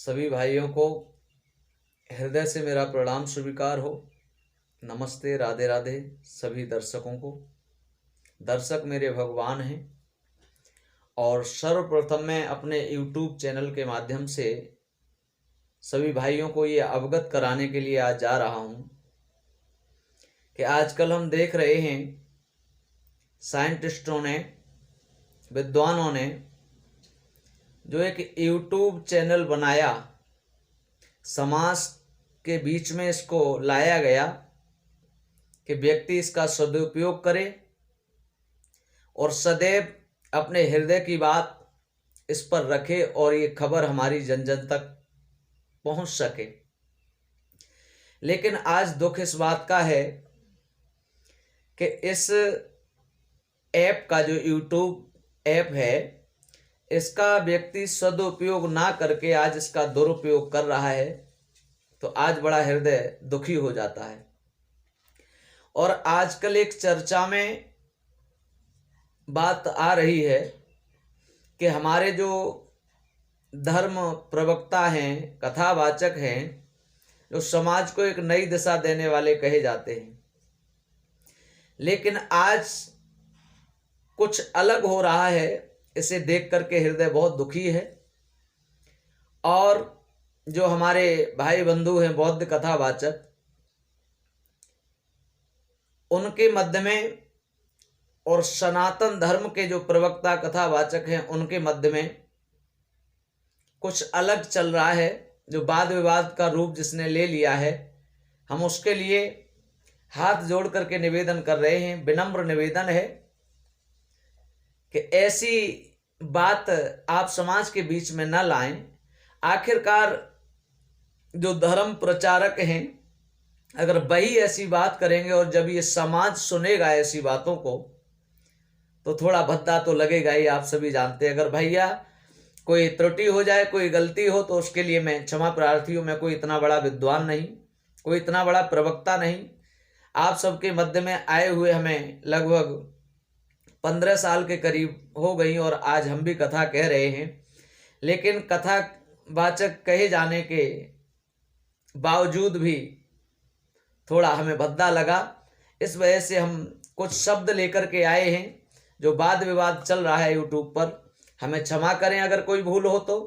सभी भाइयों को हृदय से मेरा प्रणाम स्वीकार हो। नमस्ते, राधे राधे सभी दर्शकों को। दर्शक मेरे भगवान हैं और सर्वप्रथम मैं अपने YouTube चैनल के माध्यम से सभी भाइयों को ये अवगत कराने के लिए आज जा रहा हूँ कि आजकल हम देख रहे हैं साइंटिस्टों ने, विद्वानों ने जो एक YouTube चैनल बनाया, समाज के बीच में इसको लाया गया कि व्यक्ति इसका सदुपयोग करे और सदैव अपने हृदय की बात इस पर रखे और ये खबर हमारी जन जन तक पहुंच सके। लेकिन आज दुख इस बात का है कि इस ऐप का, जो YouTube ऐप है, इसका व्यक्ति सदुपयोग ना करके आज इसका दुरुपयोग कर रहा है, तो आज बड़ा हृदय दुखी हो जाता है। और आजकल एक चर्चा में बात आ रही है कि हमारे जो धर्म प्रवक्ता हैं, कथावाचक हैं, जो समाज को एक नई दिशा देने वाले कहे जाते हैं, लेकिन आज कुछ अलग हो रहा है। इसे देख करके हृदय बहुत दुखी है। और जो हमारे भाई बंधु हैं बौद्ध कथावाचक, उनके मध्य में और सनातन धर्म के जो प्रवक्ता कथावाचक हैं उनके मध्य में कुछ अलग चल रहा है, जो वाद विवाद का रूप जिसने ले लिया है। हम उसके लिए हाथ जोड़ करके निवेदन कर रहे हैं, विनम्र निवेदन है कि ऐसी बात आप समाज के बीच में न लाएं। आखिरकार जो धर्म प्रचारक हैं, अगर वही ऐसी बात करेंगे और जब ये समाज सुनेगा ऐसी बातों को, तो थोड़ा भद्दा तो लगेगा ही। आप सभी जानते हैं, अगर भैया कोई त्रुटि हो जाए, कोई गलती हो, तो उसके लिए मैं क्षमा प्रार्थी हूँ। मैं कोई इतना बड़ा विद्वान नहीं, कोई इतना बड़ा प्रवक्ता नहीं। आप सबके मध्य में आए हुए हमें लगभग 15 साल के करीब हो गई और आज हम भी कथा कह रहे हैं। लेकिन कथावाचक कहे जाने के बावजूद भी थोड़ा हमें भद्दा लगा। इस वजह से हम कुछ शब्द लेकर के आए हैं। जो वाद विवाद चल रहा है यूट्यूब पर, हमें क्षमा करें अगर कोई भूल हो तो।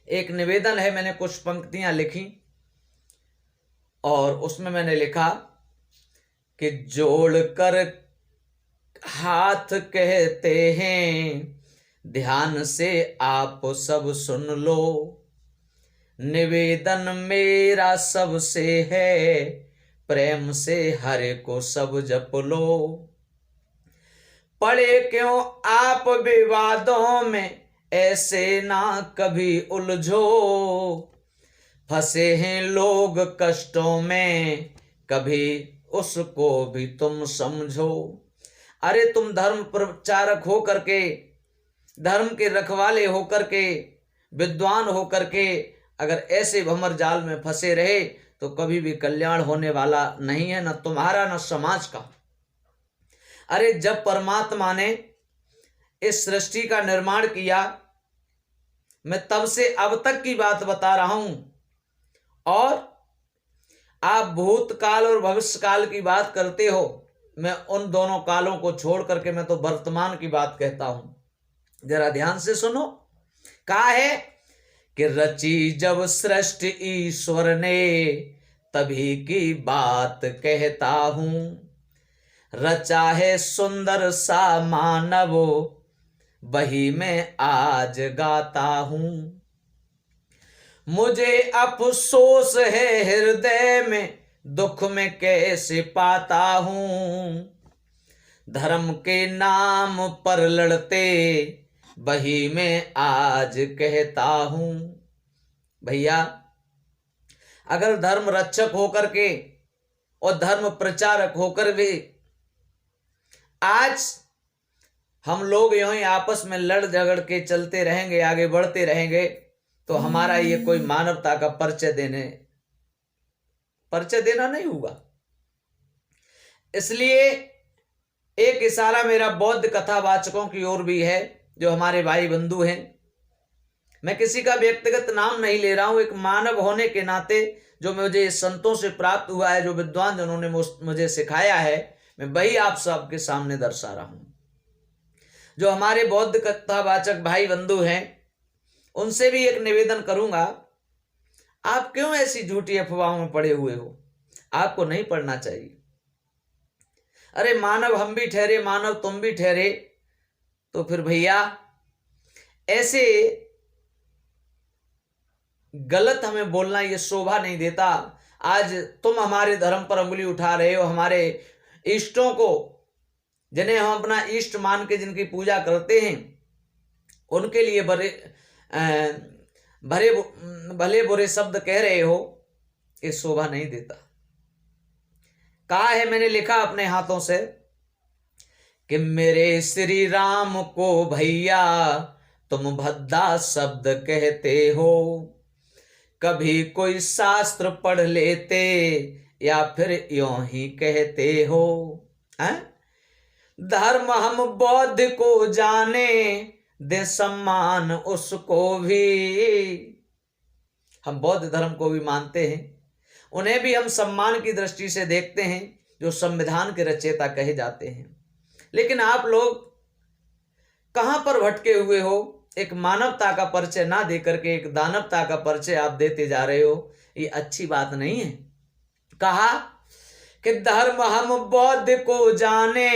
एक निवेदन है, मैंने कुछ पंक्तियां लिखी और उसमें मैंने लिखा कि जोड़कर हाथ कहते हैं, ध्यान से आप सब सुन लो, निवेदन मेरा सबसे है, प्रेम से हरे को सब जप लो। पड़े क्यों आप विवादों में, ऐसे ना कभी उलझो, फंसे हैं लोग कष्टों में, कभी उसको भी तुम समझो। अरे तुम धर्म प्रचारक हो करके, धर्म के रखवाले हो करके, विद्वान हो करके अगर ऐसे भंवर जाल में फंसे रहे तो कभी भी कल्याण होने वाला नहीं है, न तुम्हारा न समाज का। अरे जब परमात्मा ने इस सृष्टि का निर्माण किया, मैं तब से अब तक की बात बता रहा हूं, और आप भूतकाल और भविष्यकाल की बात करते हो। मैं उन दोनों कालों को छोड़ करके मैं तो वर्तमान की बात कहता हूं। जरा ध्यान से सुनो। कहा है कि रची जब सृष्टि ईश्वर ने, तभी की बात कहता हूं, रचा है सुंदर सा मानव, वही मैं आज गाता हूं। मुझे अफसोस है हृदय में, दुख में कैसे पाता हूं, धर्म के नाम पर लड़ते, वही मैं आज कहता हूं। भैया, अगर धर्म रक्षक होकर के और धर्म प्रचारक होकर भी आज हम लोग यूं ही आपस में लड़ झगड़ के चलते रहेंगे, आगे बढ़ते रहेंगे, तो हमारा ये कोई मानवता का परिचय देना नहीं हुआ। इसलिए एक इशारा मेरा बौद्ध कथावाचकों की ओर भी है, जो हमारे भाई बंधु हैं। मैं किसी का व्यक्तिगत नाम नहीं ले रहा हूं, एक मानव होने के नाते जो मुझे संतों से प्राप्त हुआ है, जो विद्वान जनों ने मुझे सिखाया है, मैं वही आप सबके सामने दर्शा रहा हूं। जो हमारे बौद्ध कथावाचक भाई बंधु हैं, उनसे भी एक निवेदन करूंगा, आप क्यों ऐसी झूठी अफवाहों में पड़े हुए हो? आपको नहीं पढ़ना चाहिए। अरे मानव हम भी ठहरे, मानव तुम भी ठहरे, तो फिर भैया ऐसे गलत हमें बोलना ये शोभा नहीं देता। आज तुम हमारे धर्म पर उंगली उठा रहे हो, हमारे इष्टों को, जिन्हें हम अपना इष्ट मान के जिनकी पूजा करते हैं, उनके लिए भले बुरे शब्द कह रहे हो, ये शोभा नहीं देता। कहा है, मैंने लिखा अपने हाथों से कि मेरे श्री राम को भैया तुम भद्दा शब्द कहते हो, कभी कोई शास्त्र पढ़ लेते या फिर यों ही कहते हो। धर्म हम बौद्ध को जाने, दे सम्मान उसको भी। हम बौद्ध धर्म को भी मानते हैं, उन्हें भी हम सम्मान की दृष्टि से देखते हैं, जो संविधान के रचयिता कहे जाते हैं। लेकिन आप लोग कहां पर भटके हुए हो? एक मानवता का परिचय ना देकर के एक दानवता का परिचय आप देते जा रहे हो, ये अच्छी बात नहीं है। कहा कि धर्म हम बौद्ध को जाने,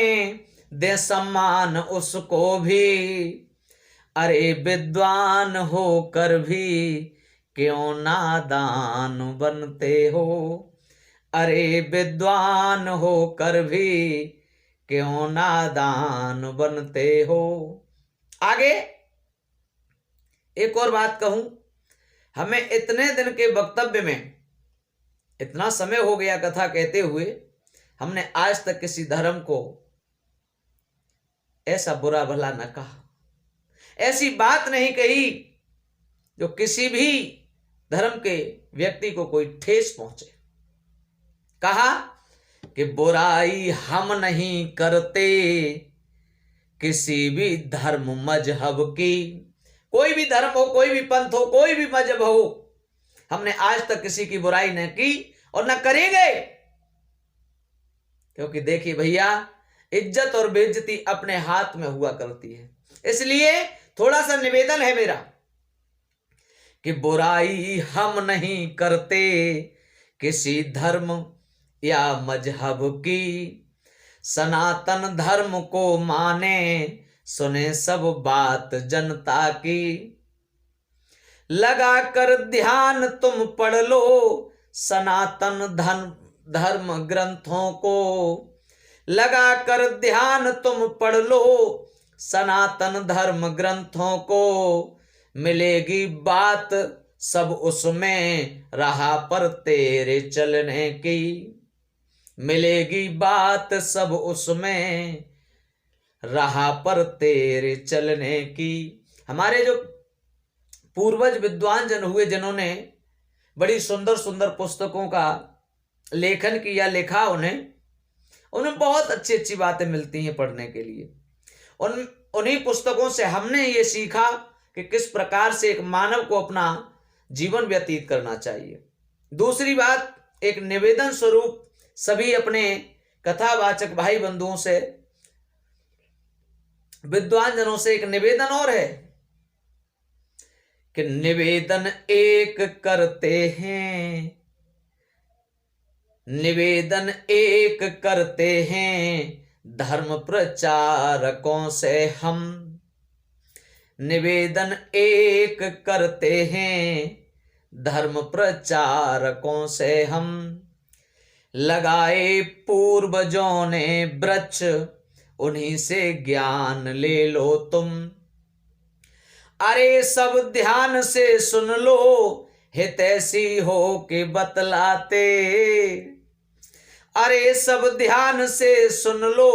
दे सम्मान उसको भी। अरे विद्वान होकर भी क्यों नादान बनते हो? अरे विद्वान होकर भी क्यों नादान बनते हो? आगे एक और बात कहूं, हमें इतने दिन के वक्तव्य में इतना समय हो गया कथा कहते हुए, हमने आज तक किसी धर्म को ऐसा बुरा भला न कहा, ऐसी बात नहीं कही जो किसी भी धर्म के व्यक्ति को कोई ठेस पहुंचे। कहा कि बुराई हम नहीं करते किसी भी धर्म मजहब की। कोई भी धर्म हो, कोई भी पंथ हो, कोई भी मजहब हो, हमने आज तक किसी की बुराई न की और न करेंगे। क्योंकि देखिए भैया, इज्जत और बेइज्जती अपने हाथ में हुआ करती है। इसलिए थोड़ा सा निवेदन है मेरा कि बुराई हम नहीं करते किसी धर्म या मजहब की, सनातन धर्म को माने सुने सब बात जनता की। लगा कर ध्यान तुम पढ़ लो सनातन धर्म ग्रंथों को, लगा कर ध्यान तुम पढ़ लो सनातन धर्म ग्रंथों को। मिलेगी बात सब उसमें रहा पर तेरे चलने की, मिलेगी बात सब उसमें रहा पर तेरे चलने की। हमारे जो पूर्वज विद्वान जन हुए, जिन्होंने बड़ी सुंदर सुंदर पुस्तकों का लेखन किया, लिखा, उन्हें बहुत अच्छी अच्छी बातें मिलती हैं पढ़ने के लिए। उन्हीं पुस्तकों से हमने ये सीखा कि किस प्रकार से एक मानव को अपना जीवन व्यतीत करना चाहिए। दूसरी बात, एक निवेदन स्वरूप सभी अपने कथावाचक भाई बंधुओं से, विद्वान जनों से एक निवेदन और है कि निवेदन एक करते हैं, निवेदन एक करते हैं धर्म प्रचारकों से हम। निवेदन एक करते हैं धर्म प्रचारकों से हम। लगाए पूर्वजों ने वृक्ष, उन्हीं से ज्ञान ले लो तुम। अरे सब ध्यान से सुन लो, हितैषी हो के बतलाते। अरे सब ध्यान से सुन लो,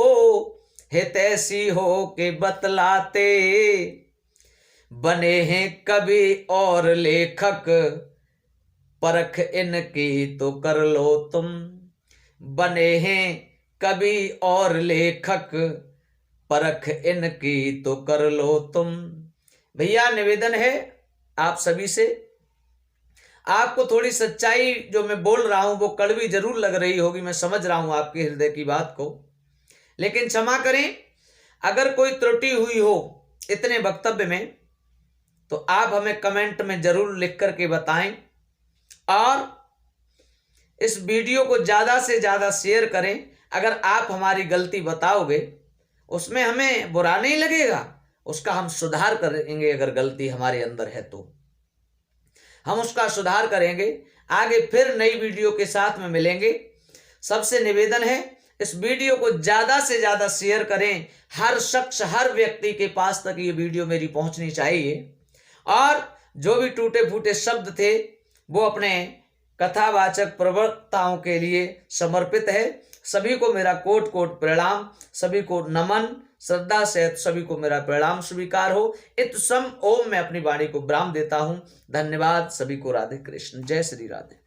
हितैषी हो के बतलाते। बने हैं कवि और लेखक, परख इनकी तो कर लो तुम। बने हैं कवि और लेखक, परख इनकी तो कर लो तुम। भैया निवेदन है आप सभी से। आपको थोड़ी सच्चाई जो मैं बोल रहा हूं वो कड़वी जरूर लग रही होगी, मैं समझ रहा हूं आपके हृदय की बात को, लेकिन क्षमा करें अगर कोई त्रुटि हुई हो इतने वक्तव्य में, तो आप हमें कमेंट में जरूर लिख करके बताएं और इस वीडियो को ज्यादा से ज्यादा शेयर करें। अगर आप हमारी गलती बताओगे उसमें हमें बुरा नहीं लगेगा, उसका हम सुधार करेंगे। अगर गलती हमारे अंदर है तो हम उसका सुधार करेंगे। आगे फिर नई वीडियो के साथ में मिलेंगे। सबसे निवेदन है इस वीडियो को ज्यादा से ज्यादा शेयर करें। हर शख्स, हर व्यक्ति के पास तक ये वीडियो मेरी पहुंचनी चाहिए। और जो भी टूटे फूटे शब्द थे वो अपने कथावाचक प्रवक्ताओं के लिए समर्पित है। सभी को मेरा कोट कोट प्रणाम, सभी को नमन, श्रद्धा से सभी को मेरा प्रणाम स्वीकार हो। इत सम ओम मैं अपनी वाणी को विराम देता हूं। धन्यवाद सभी को। राधे कृष्ण। जय श्री राधे।